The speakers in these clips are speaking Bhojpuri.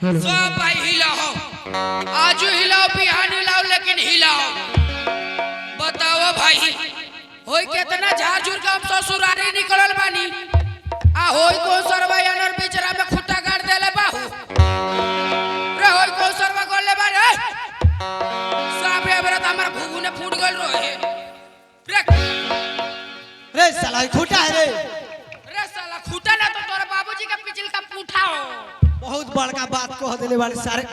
सब भाई हिलाओ, आज हिलाओ बिहान हिलाओ लेकिन हिलाओ। बताओ भाई होई कितना झाड़ झूर के हम ससुरारी निकलल बानी आ होई को सरवा यानर बिचरा में खुट्टा गाड़ देले बाहू रे होई को सरवा गोले बा रे साबे बरत हमर भूगु ने फूट गल रहे रे साला खुटा है रे साला खुटा ना तो तोरे बाबूजी का पिछल का पूठा हो। बहुत बड़का बात कह देले वाले सारे।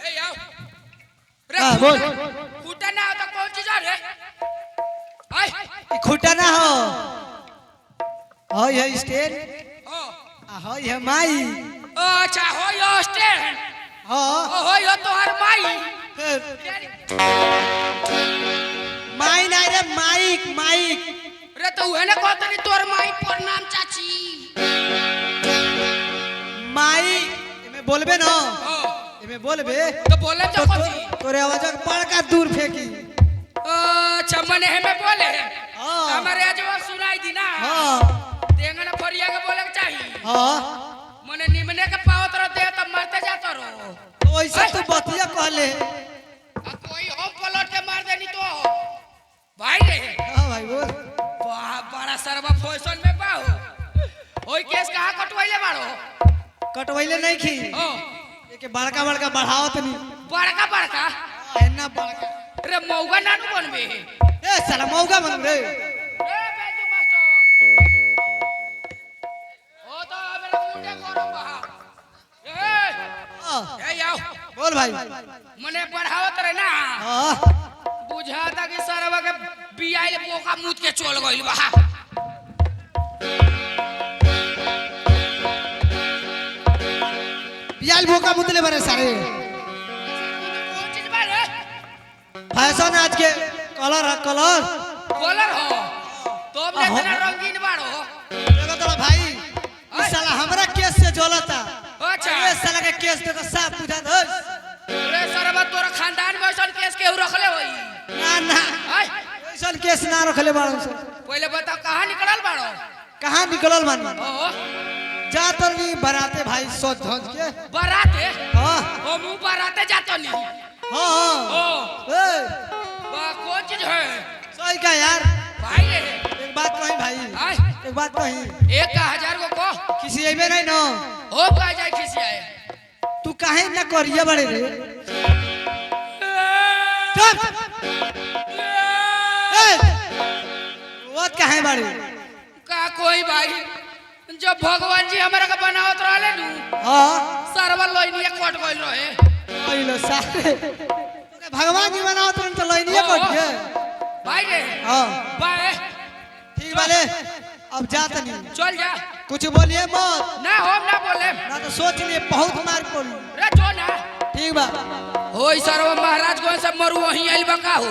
ए आओ रे बोल खुटा ना हो तो कौन चीज रे आई खुटा ना हो है स्टेन ओ है माई। अच्छा हो यो स्टेन हां हो यो तोहर माई माई नहीं रे माइक माइक रे तो है ना कहतनी तोर माई प्रणाम चाची माई एमे बोलबे ना एमे बोलबे तो बोले तो कथी तोरे आवाज बड़का दूर फेंकी। अच्छा मने हमें बोले हां हमारे आजवा सुनाई दी ना हां देंगना फरिया के बोले के चाहिए हां मने निमने के पावत रह दे तब मरते जात रो तो ऐसा तू बतिया कहले कोई हम पलट के मार देनी तो भाई रे। हां भाई बोल वाह बड़ा सरवा फैशन में बाहो ओई केस कहां कटवाइले बाड़ो कटवैले नहीं खी ओ एके बड़का बड़का बढ़ावत नहीं बड़का बड़का एना बड़का रे मौगा नानू बनबे ए साला मौका बन रे ए बेजू मास्टर ओ तो मेरे मुंडे गरम बहा ए आओ बोल भाई मने बढ़ावत रे ना हां बुझाता कि सरवा के बियाइल बोका मुद के चल गइल बा बियाल भोका मुतले बरे सारे कौन चीज बा रे फैशन आज के कलर है कलर कलर हो तब ले तना रंगीन बाड़ो देखो तोरा भाई इस साला हमरा केस से जलता। अच्छा ये साला के केस देखो साफ बुझा दे रे सरवा तोरा खानदान में ऐसा केस केहू रखले होई ना ना आय ऐसा केस ना रखले बाड़न से। पहले बता कहां निकलल बाड़ो कहां निकलल मान ओ जातर नहीं बराते भाई सोच धंज के बाराते हां ओ मुंह बाराते जातो नहीं हां हां ओ ए बा कौन चीज है सही का यार भाई रे एक बात कही भाई आय एक बात कही 1000 को कह किसी अइबे नहीं ना हो का जाए किसी आए तू काहे ना करिए बड़े रे चुप ए वो काहे बड़े का कोई भाई जब भगवान जी हमरा के बनावत रहले नु हां सरवा लोइनिया कट गइल रहे ओइलो सारे भगवान जी बनाओ तो लइनिए कट के भाई रे हां बाय ठीक बाले अब जात नहीं चल जा कुछ बोलिए मत ना हम ना बोले ना तो सोच लिए बहुत मार पड़ी रे जो ना ठीक बा होई सरवा महाराज को सब मरु वही आइल बा का हो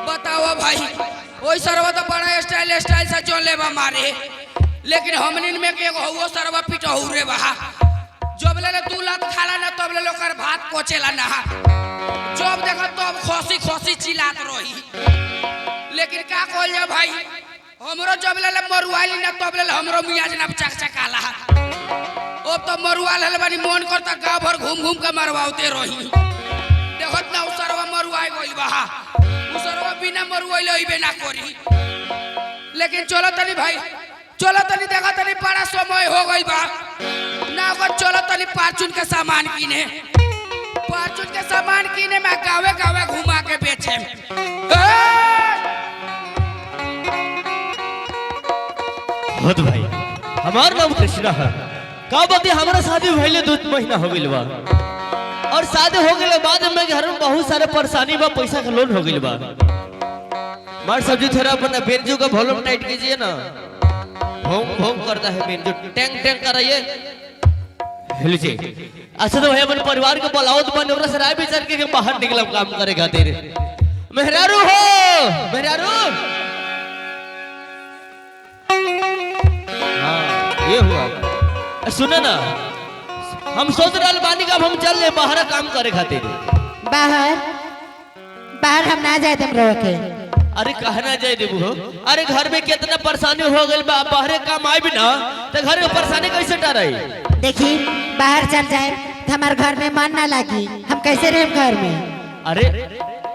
बताओ भाई ओई सरवा तो बड़ा स्टाइल से चल ले बा मारे लेकिन हमनिन में के एगो हुओ सरवा पिटहु रे बा जब ले 2 लाख खाला ना तब ले लोकर भात कोचेला ना जब देखो तब खोसी खोसी चिल्लात रही लेकिन का कहल जा भाई हमरो जब ले मरुआली ना तब ले हमरो मियाज ना चकचकाला अब तो मरुआल हल बानी मन करता गांव भर घूम घूम के मरवाते रही देखत ना उसरवा मरुआई गइल बा उसरवा बिना मरुआइले होइबे ना करी लेकिन चलो तनी भाई चलो तनी देखा तनी बड़ा समय हो गइल बा ना को चलो तनी पार्चुन के सामान किने मैं गावे गावे घुमा के बेचे होत भाई हमार नाम कृष्णा है का बती हमारा शादी भइले 2 महीना हो गइल बा और शादी हो गइले बाद में घर में बहुत सारे परेशानी बा पैसा का लोन हो गइल बा मार सब्जी थोड़ा अपना बेंजो का वॉल्यूम टाइट कीजिए ना भोंग भोंग करता है बेंजो टैंक टैंक कर रही है लीजिए। अच्छा तो भाई अपन परिवार को बुलाओ तो बन और सराय बेचर के बाहर निकलम काम करे खातिर मेहरारू हो मेहरारू हाँ ये हुआ सुने ना हम सोच रहे बानी का हम चल ले बाहर काम करे खातिर बाहर बाहर हम ना जाए तुम रहो के अरे कहना जाए देबू हो। अरे घर में कितना परेशानी हो गई बा, बाहरे काम आई भी ना तो घर में परेशानी कैसे टराई। देखी बाहर चल जाए तो हमारे घर में मन ना लगी, हम कैसे रहे घर में। अरे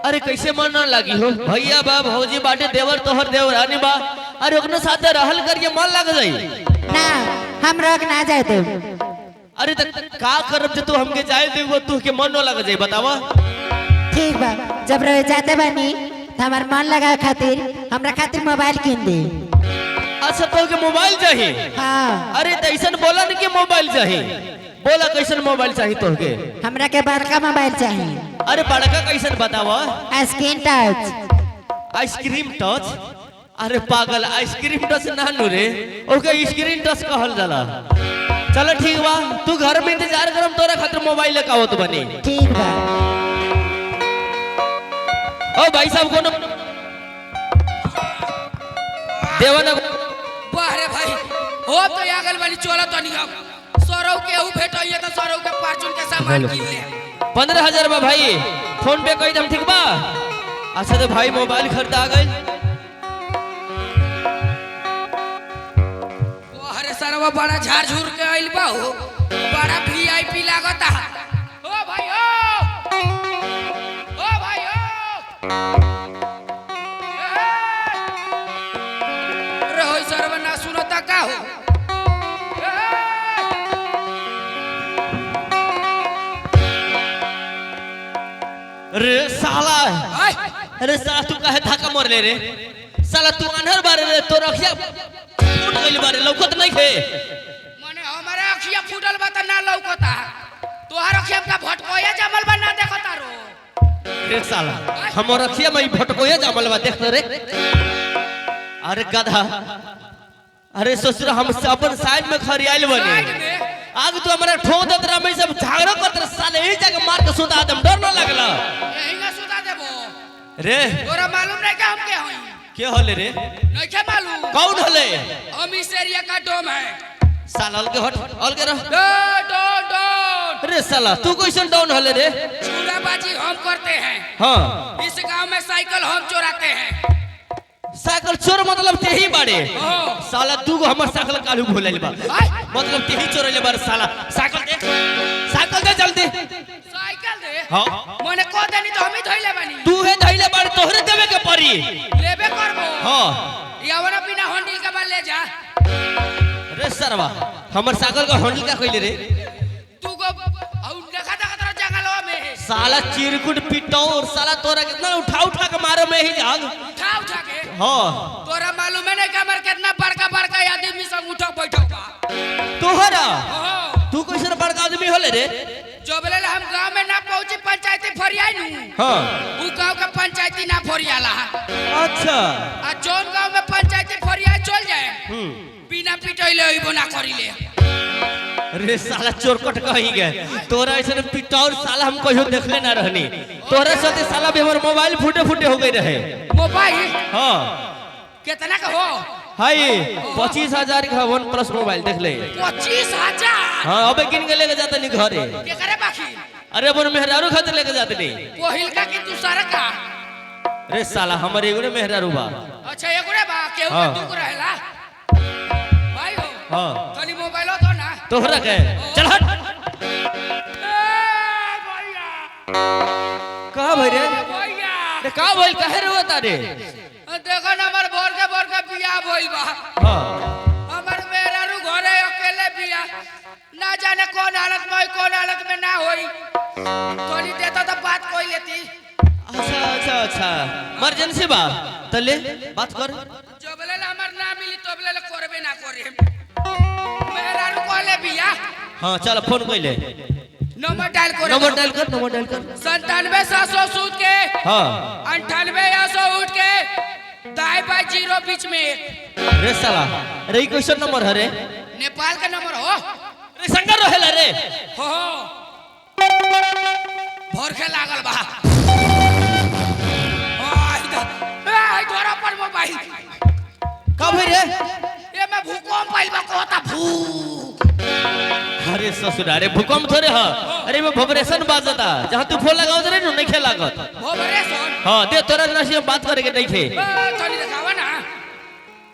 अरे कैसे मन ना लगी हो, भैया बा भौजी बाटे देवर तोहर देवरानी बा, अरे ओकने साथे रहल करिए मन लग जाई ना, हम रोक ना जाए तो। अरे तो का करब जे तू हमके जाए देबो तू के मन न लग जाई बतावा। ठीक बा, जब रह जाते बानी तो हमार मन लगा खातिर हमरा खातिर मोबाइल किन दे। अच्छा तो के मोबाइल चाहिए। हाँ अरे तो ऐसा बोला नहीं कि मोबाइल चाहिए, बोला कैसन मोबाइल चाहिए तोहके। हमरा के बड़का मोबाइल चाहिए। अरे बड़का कैसन बतावा। Screen touch. Ice cream touch. अरे पागल आइसक्रीम टच ना नु रे, ओके स्क्रीन टच कहल जाला। चलो ठीक बा, तू घर में इंतजार करम तोरा खातिर मोबाइल लेके आवत बनी। ठीक बा। ओ भाई साहब कोनो देवन बाहरे भाई हो तो आगल वाली चोला तो नहीं सरौ के ऊ भेटइए तो सरौ के फार्चून के सामान किन ले। 15,000 बा भाई, फोन पे कही दम ठीक बा। अच्छा तो भाई मोबाइल खरीदा गई। बाहरे सरवा बड़ा झाड़ झूर के आइल बा हो, बड़ा वीआईपी लागता। ओ भाई ओ भाई रे होई सरवा ना सुनता का हो। रे साला, अरे साला तू काहे धक्का मार ले रे। साला तू अनहर बारे रे, तो रखिया फूट गइल बारे लौकत नहीं थे। माने हमारे अखिया फूटल बा त ना लौकता, तोहार अखिया का भटकोया जमल बा ना देखता रो। रे साला हमर रखिया में भटकोया जामल बा देख रे। अरे गधा, अरे ससुर हम अपन साइड में खरियाइल बने, साइड में आग तू हमरा ठो देत रहा, मैं सब झगड़ा करत रहा, साले यही जगह मार के सुता दम, डर न लगला यही ना सुता देबो रे। तोरा मालूम नहीं का हम के हई। के होले रे, नहीं के मालूम। कौन होले। हम इस एरिया का डोम है। साला अलगे हट, अलगे रह। डोन डोन। अरे साला तू कैसन डाउन होले रे। चूड़ाबाजी हम करते हैं। हाँ इस गांव में साइकिल हम चोराते हैं। साइकिल चोर मतलब तेही बाड़े। हाँ। साला तू को हमर साइकिल कालू भूलल बा, मतलब तेही चोरले बार। साला साइकिल दे, साइकिल दे जल्दी। साइकिल दे। हाँ मने को देनी तो हम ही धइले बानी। तू है धइले बाड़, तोहरे देवे के पड़ी। लेबे करबो। हाँ यावना बिना हंडिल के बा ले जा। रे सरवा हमर साइकिल का हैंडल का कइले रे। तू को औ देखा देखा जंगलवा में साला चिरकुट पिटौर, साला तोरा कितना उठा उठा के मारे में ही जाग। उठा के। हाँ तोरा मालूम है नहीं कि हमर कितना बड़का बड़का आदमी सब उठक बैठक बा। तोहरा हाँ। तू कैसन बड़का आदमी होले रे। जबले हम गांव में ना पहुंची पंचायती फरियाई नु। हाँ उ गांव का पंचायती ना फरियाला। अच्छा। आ जोन गांव में पंचायती फरियाई चल जाए बिना पिटैले होइबो ना करिले। अरे साला चोरकट कहीं गए, तोरा ऐसे पिटौर साला हम कहियो देखले ना रहनी। तोरा साथे साला भी हमर मोबाइल फूटे फूटे हो गई रहे। मोबाइल हाँ कितना का हो। हाय 25,000 का वन प्लस मोबाइल देख ले। 25,000। हाँ अबे किन के लेके जाते नहीं घरे। के करे बाकी अरे अपन मेहरारू खातिर लेके जाते नहीं। पहिल का कि दूसरा का। अरे साला हमर एगो मेहरारू बा। अच्छा एगोरे बा केहू हाँ। के दुख रहेला भाई हो। हाँ तनी मोबाइल तो ना तोहरा के चल हट। भैया कहां भाई रे, भैया रे का बोल काहे रोता रे। देखो ना हमर भोर के बियाह भइल बा। हां हमर मेहरारू घरे अकेले बिया, ना जाने कौन हालत में कौन हालत में ना होई। थोड़ी देता तो बात कोई लेती। अच्छा अच्छा अच्छा इमरजेंसी बा तले बात कर। जबले हमर ना मिली तबले करबे ना करे। मेहरारू कहले बिया। हां चल फोन कइले, नंबर डायल कर। नंबर डायल कर, नंबर डायल कर। 97 सूद के हां 98 उठ के दाई बाई 0 बीच में 1। रे साला रे ई क्वेश्चन नंबर है रे। नेपाल का नंबर हो। रे संगर रहेला रे। हो भर के लागल बा। आई धरा पर मोबाइल का भई रे। ये मैं भूकंप आइल बा कहता भू। अरे ससुर अरे भूकंप थोड़े ह, अरे मैं वाइब्रेशन बाजता, जहां तू फोन लगाओ रे नहीं खेलागत। भोबरेशन हाँ दे तोरा नसी बात करे के नहीं खे तनी दिखावा ना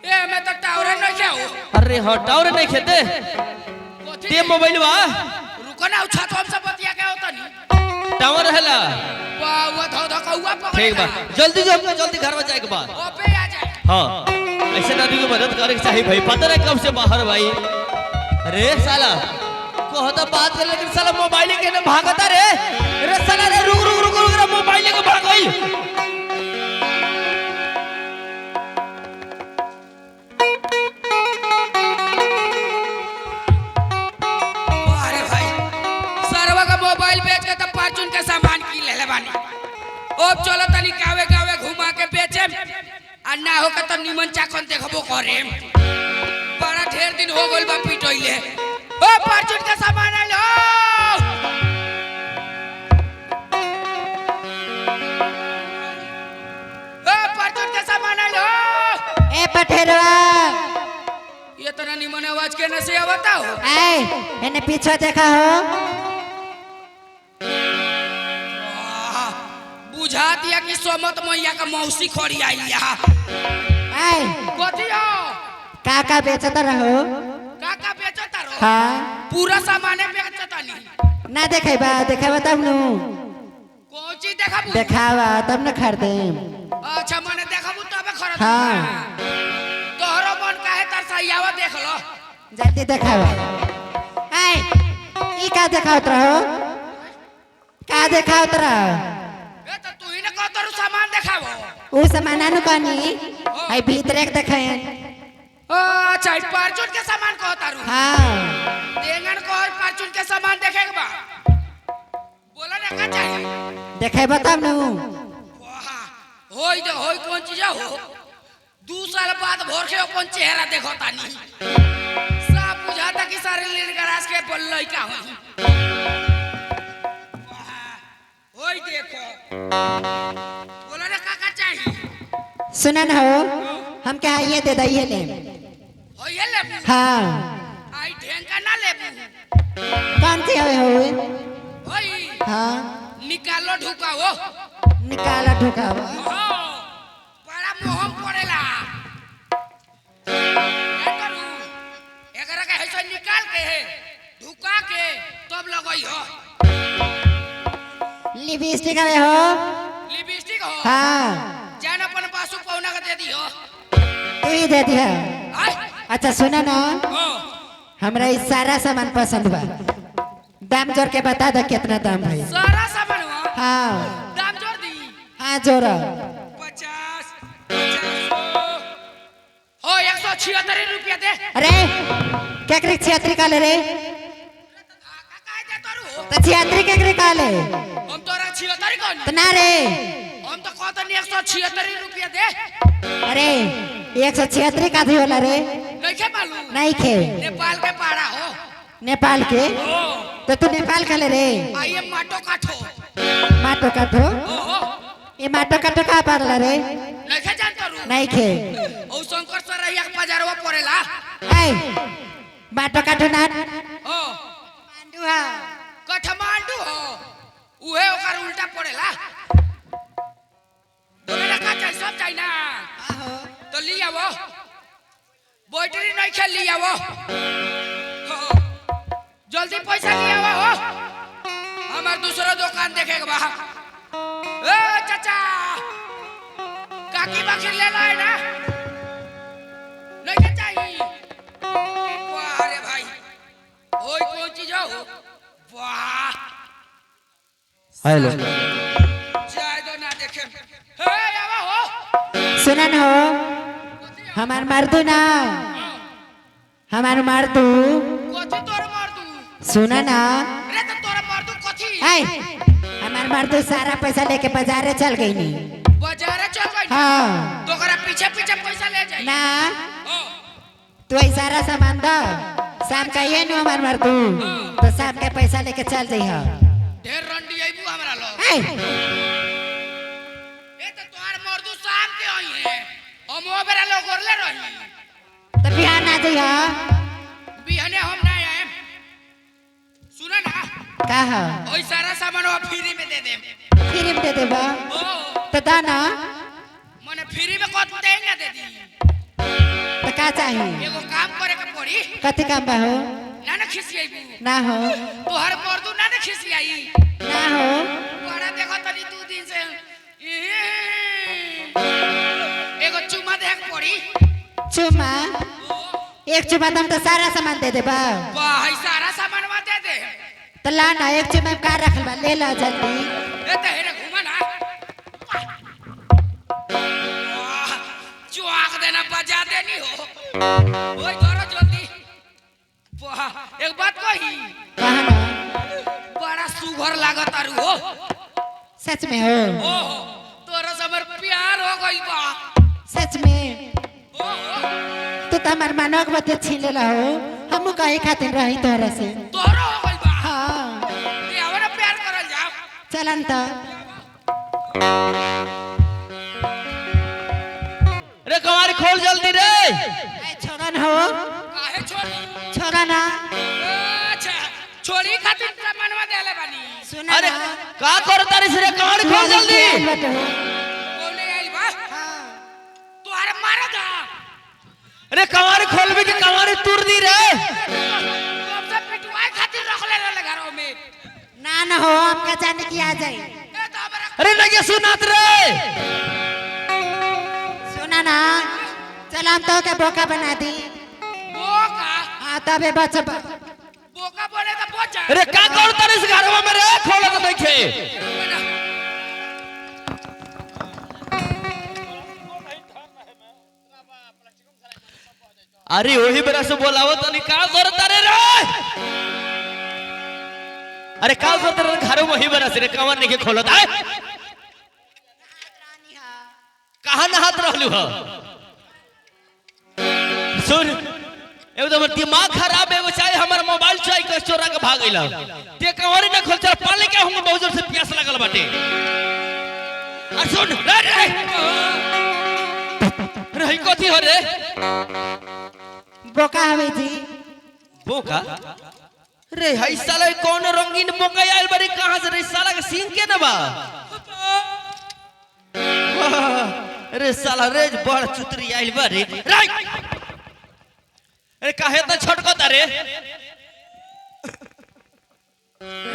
ए मैं तो टावर नहीं क्या हो अरे हाँ टावर नहीं खेते दे मोबाइल बा रुको ना उछा तो हमसे बतिया क्या होता नहीं टावर हैला वाह धो धो कौवा पकड़े ठीक बा जल्दी जो हमको जल्दी घर में जाए के बाद ओपे आ जाए हाँ ऐसे आदमी की मदद करे के चाहिए भाई पता नहीं कब से बाहर भाई अरे साला कहता बात कर लेकिन साला मोबाइल के ना भागता रे अरे साला रे रुक रुक रुक रुक मोबाइल के भाग गई अरे भाई सरवा का मोबाइल बेच के तो फार्चून के सामान की ले बानी अब चलो तनी गावे गावे घुमा के बेचे आ ना हो के तो निमन चाकन देखबो करे बड़ा ढेर दिन हो गइल बा पिटोइले ओ फार्चून के सामान आ लो ओ फार्चून के सामान आ लो ए पठेरवा ये तो ना निमन आवाज के न से आवता हो ए एने पीछे देखा हो बुझा दिया कि सोमत मैया का मौसी खड़ी आई यहाँ ए कथी हो का बेचत रहो काका बेचता रहो हाँ पूरा सामान बेचता नहीं ना देखेबा देखेबा तब नु कौन चीज देखाबू देखावा तब न खरीदे अच्छा मने देखाबू तबे खरीद हाँ। तोहरो मन काहे तरसाइयावा देख लो जल्दी देखावा ए ई का देखावत रहो का देखावत रहो ए तो तू ही ने कतरु सामान देखाबो ऊ सामान नु कनी आई भीतर एक देखे अच्छा ई फार्चून के सामान कहतारू हाँ देंगन को फार्चून के सामान देखे के बा बोला ना का चाहिए देखेबा तब नु वाह होई दे होई कौन चीज हो 2 साल बाद भोर के अपन चेहरा देखो तानी सब बुझाता कि सारे लीड गराज के बोल लइका हो होई देखो बोला ना का चाहिए सुनन हो हम क्या ये दे दइए ले होई ले हाँ आई ढेंका ना ले कौन सी हो होई हाँ निकालो ढुकाओ निकाला ढुकावा बड़ा मोहम पड़ेला क्या करूं एकरा के ऐसे निकाल के ढुका के तब लगई हो लिपस्टिक आवे हो लिपस्टिक हो हाँ जान अपन बासु पौना के दे दियो तू ही दे दिया आय अच्छा सुना ना हो हमरा ई सारा सामान पसंद बा दाम जोड़ के बता दो कितना दाम है सारा सामान हो हाँ दाम जोड़ दी हाँ जोड़ा 50 हो 176 रुपया दे अरे केकरी छियात्री का ले रे काहे दे तोरू तो छियात्री केकरी का ले हम तोरा 76 कोन तो ना रे हम तो कहतनी 176 रुपया दे अरे 176 का थी होला रे नहीं के मालूम नहीं खे नेपाल के पाड़ा हो नेपाल के हो तो तू नेपाल का ले रे आइए माटो काठो माटो काठो ओहो ये माटो काठो का पारला रे नहीं के जानता रू नहीं खे ओ शंकर सर रहिया के बाजारवा पड़ेला ए माटो काठो ना हो मांडुआ काठमांडू हो उहे ओकर उल्टा पड़ेला बोले ना का चाहिए सब चाहिए ना तो लिया वो बैटरी नहीं खेल लिया वो जल्दी पैसा लिया वो हो हमार दूसरा दुकान देखेगा बा ए चाचा काकी बाकी ले लो है ना नहीं चाहिए वाह रे भाई ओए कौन चीज हो वाह हेलो चाय दो ना देखे हे आवा हो सुनन हो हमार मर्दू ना हमार मर्दू कथी तोर मार दू सुना ना रे तो तोर मार दू कथी ए हमार मर्दू सारा पैसा लेके बाजारे चल गई नी बाजारे चल गई हाँ तो ओकरा पीछे पीछे पैसा ले जाई ना हो तू ऐ सारा सामान दो शाम का ये नु हमार मर्दू तो शाम के पैसा लेके चल जइह ढेर रंडी आइबू हमरा लो ए ए तो तोर मार दू शाम के आई है हम ओ बेरा लोग ओरले रही तो बिहान आ जइह बिहने हम ना आए सुना ना का हो ओई सारा सामान वो फ्री में दे देम फ्री में दे देबा ओ तो तो दा ना मने फ्री में कत दे ना दे दी तो का चाहिए एगो काम करे के पड़ी कथी काम बा हो ना ना खिसियाई ना हो तोहर मर्दू ना ना खिसियाई ना हो बड़ा देखो तनी 2 दिन से एगो चुमा दे के पड़ी चुमा एक चुमा तुम तो सारा सामान दे दे बा भाई सारा सामानवा दे दे तो ला ना एक चुमा में का रखल बा ले ला जल्दी ए ते हेरे घुमा ना चुआक देना बजा देनी हो ओए धरो जल्दी वाह एक बात कही कहा ना बड़ा सुघर लागत आरु हो सच में हो ओहो तोरा से हमर प्यार हो गइल बा सच में ओहो तू तो हमार मनोक बते छीन लेला हो हम कहे खातिर रही तोहरा से तोरा हो गइल बा हाँ ये हमरा प्यार करल जाओ चलन तो अरे कवारी खोल जल्दी रे छोड़न हो काहे छोड़ी छोड़ा ना अच्छा छोड़ी खातिर सामानवा देले बानी सुना अरे ना का करता रे रे कवारी खोल जल्दी बोले आइल बा तोहरे मार दा अरे कवारी खोलबे कि कवारी तुर दी रे कब से पिटवाए खातिर रख ले घरों में ना हो हमका जाने की आ जाए ए तो हमरा अरे नहीं सुनात रे सुना ना चल हम तो के बोका बना दी बोका हाँ तबे बचब बोका बोले तो पहुंच जा अरे का करता रे इस घरवा में रे खोल तो देखे अरे वही बेरा से बोलावो तनी का करता रे अरे का करता रे घर वही बेरा से रे कवर नहीं के खोलत है कहां नहात रहलू ह सुन एकदम दिमाग खराब है वो चाहे हमारा मोबाइल चाहे के चोरा के भाग गइला ते कवर ना खोल चल पाले के हम बहुत जोर से प्यास लागल बाटे आ सुन रे रे कथी हो रे बोका हवे जी बोका रे हई साला कौन रंगीन बोका आइल बड़ी कहां से रे साला के सीन के ना बा अरे साला रे बड़ चुतरी आइल बा रे अरे काहे त छटकता रे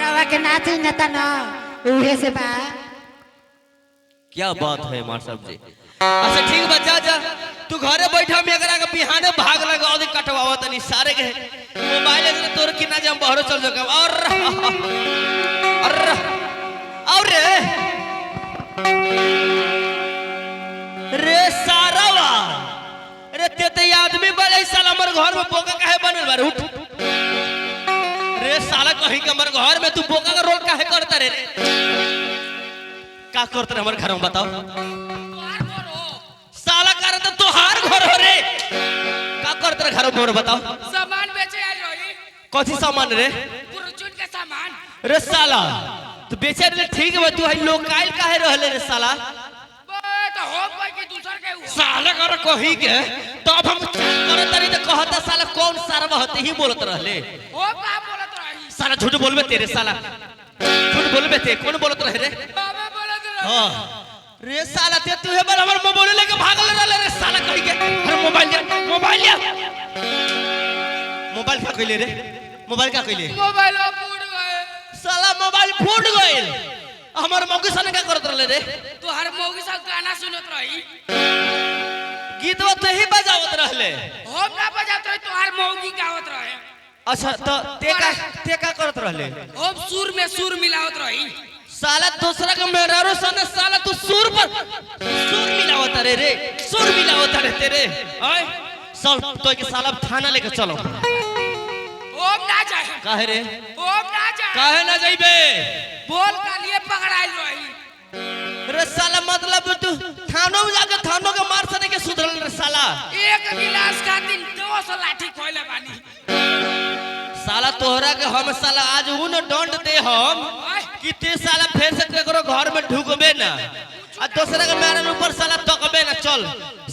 रवा के नाच नता ना उहे से बा क्या बात है मार साहब जी अच्छा ठीक बा जा जा तू घरे बैठा में अगर आगे बिहाने भाग लगा और कटवावा तनी सारे के मोबाइल से तोर की ना जम बहरो चल जाओ और रे सारावा रे ते आदमी बड़े साला हमर घर में बोका काहे बनल बा उठ रे साला कहीं के हमर घर में तू बोका का रोल काहे करता रे का करता रे हमर घर में बताओ साला कर तो तोहार घर हो रे का करता रे घर में बताओ सामान बेचे आइल रही कौन सामान रे पुरचुन के सामान रे साला तू बेचे रे ठीक है तू हई लोकाइल काहे रहले रे साला तो हो कोई की दूसर के हुआ साला कर कही के तब हम करत तरी तो कहता साला कौन सारा होते ही बोलत रहले हो का बोलत रही साला झूठ बोलबे तेरे साला झूठ बोलबे ते कौन बोलत रहे रे बाबा बोलत रही हां रे साला ते तू हे बार हमर मोबाइल लेके भागल रहले रे साला कही के अरे मोबाइल ले मोबाइल का कइले रे मोबाइल का कइले मोबाइल फूट गए साला मोबाइल फूट गइल हमर मौके साले का करत रहले रे तो हर मौगी सब गाना सुनत रही गीतवा तो ही बजावत रहले हम ना बजात रही तो हर मौगी गावत रहे अच्छा तो ते का करत रहले हम सुर में सुर मिलावत रही साला दूसरा का मेहरारू सने साला तू सुर मिलावत रे सुर मिलावत रे तेरे ओए चल तो के साला थाना लेके चलो ओम ना जाए काहे रे ओम ना जाए काहे ना जाइबे बोल का लिए पकड़ाइल रही रे साला मतलब तू थानो में जाके थानो के मार सने के सुधरल रे साला एक गिलास का दिन 200 लाठी खोले बानी साला तोहरा के हम साला आज उन दंड दे हम कि ते साला फिर से केकरो घर में ढुकबे ना आ दूसरा के मेहरारू ऊपर साला तकबे ना चल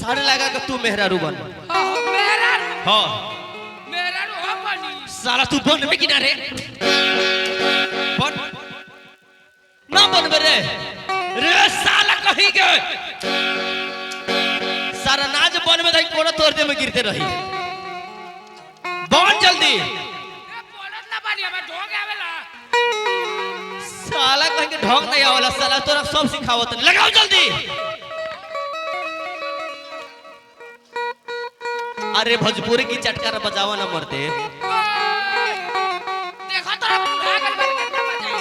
सारे लगा के तू मेहरारू बन मेरा हां मेरा हो बनी साला तू बनबे कि ना रे बन ना बनबे रे साला कहीं के सारा नाच बन में कोना तोड़ दे में गिरते रही बन जल्दी बोलत ना बानी हमें ढोंग आवेला साला कहीं के ढोंग नहीं आवला साला तोरा सब सिखावत लगाओ जल्दी अरे भोजपुरी की चटकारा बजावा ना मरते देखो तो बुढ़ा गल बन कितना बजाई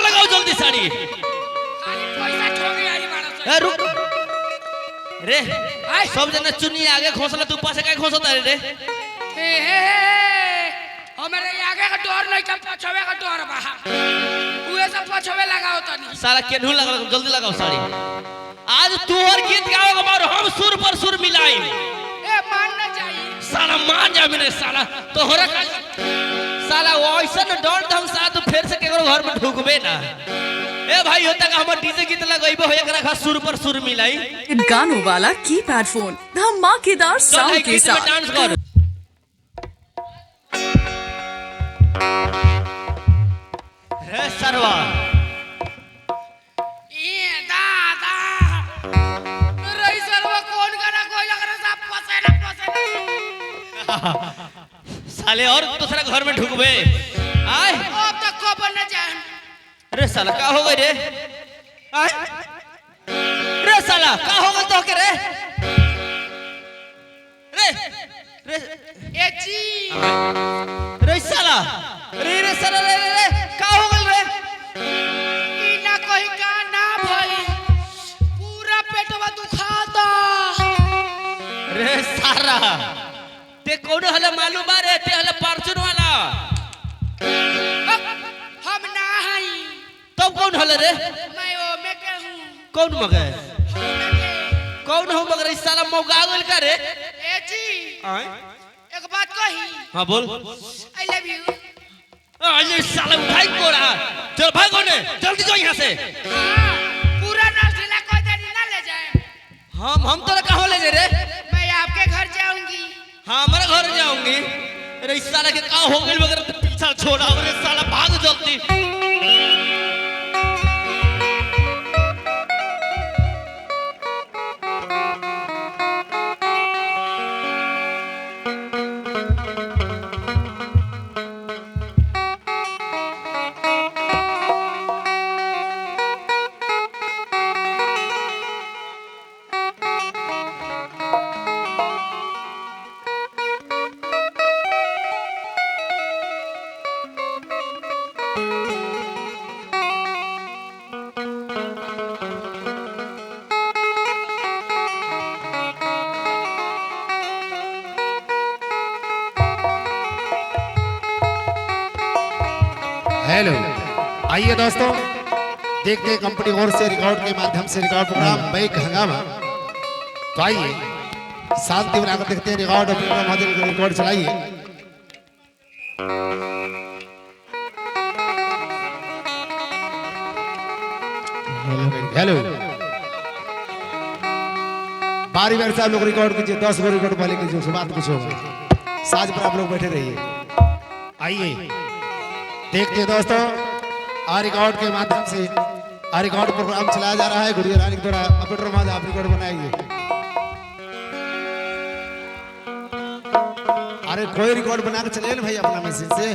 लगाओ जल्दी साड़ी खाली पैसा ठोके आई मारा ए रुक रे सब जना चुन्नी आगे घोसला तू पासे काहे घोसता रे हे हमारे आगे का डोर नहीं का पछवे का डोर बा उहे सब पछवे लगाओ तनी साला केनहू लगा जल्दी लगाओ साड़ी आज तू और गीत गाओ और हम सुर पर सुर मिलाई ए मानना चाहिए साला मान जा मेरे साला तोहरा का साला वैसन डर हम साथ तो फिर से केकरो घर में ढुकबे ना ए भाई होता का हमर डीजे गीत लगइबो होय एकरा खास सुर पर सुर मिलाई गानों वाला कीपैड फोन धमाकेदार साउंड के साथ डांस कर रे सरवा ये दादा रई सरवा कौन गाना कोई लग रहा सब पसे ना साले और दूसरा घर में ढुकबे आय अब तक को बन जान रे साला का हो गई रे आय रे साला का हो गई तो के रे रे रे ए जी रे साला रे साला रे का हो गई रे ई ना कोई का ना भई पूरा पेटवा दुखाता रे सारा ते कौन हले मालूम बा रे ते हले परचून वाला हम ना हई तब कौन हले रे मैं ओ में के हूं कौन मगे कौन हो मगर इस साला मौगा गइल का रे ए जी आय एक बात कही हां बोल आई लव यू अरे साला उठाई कोड़ा चल भागो ने जल्दी जाओ यहां से हां पूरा नौसिला कोई देरी ना ले जाए हम तोरा कहां ले जाए रे मैं आपके घर जाऊंगी हां हमारे घर जाऊंगी अरे इस साला के का हो गइल मगर पीछा छोड़ा अरे साला भाग जल्दी हेलो आइए दोस्तों देखते हैं कंपनी और से रिकॉर्ड के माध्यम से रिकॉर्ड प्रोग्राम बैक हंगामा तो आइए शांति बनाकर देखते हैं रिकॉर्ड और प्रोग्राम माध्यम से रिकॉर्ड चलाइए हेलो बारी बारी से आप लोग रिकॉर्ड कीजिए 10 गो रिकॉर्ड पहले कीजिए उसके बाद कुछ होगा साज पर आप लोग बैठे रहिए आइए देखते हैं दोस्तों आ रिकॉर्ड के माध्यम से आ रिकॉर्ड प्रोग्राम चलाया जा रहा है गुड़िया रानी के द्वारा ऑपरेटर माध्यम आप रिकॉर्ड बनाएंगे अरे कोई रिकॉर्ड बना के चले ना भाई अपना मशीन से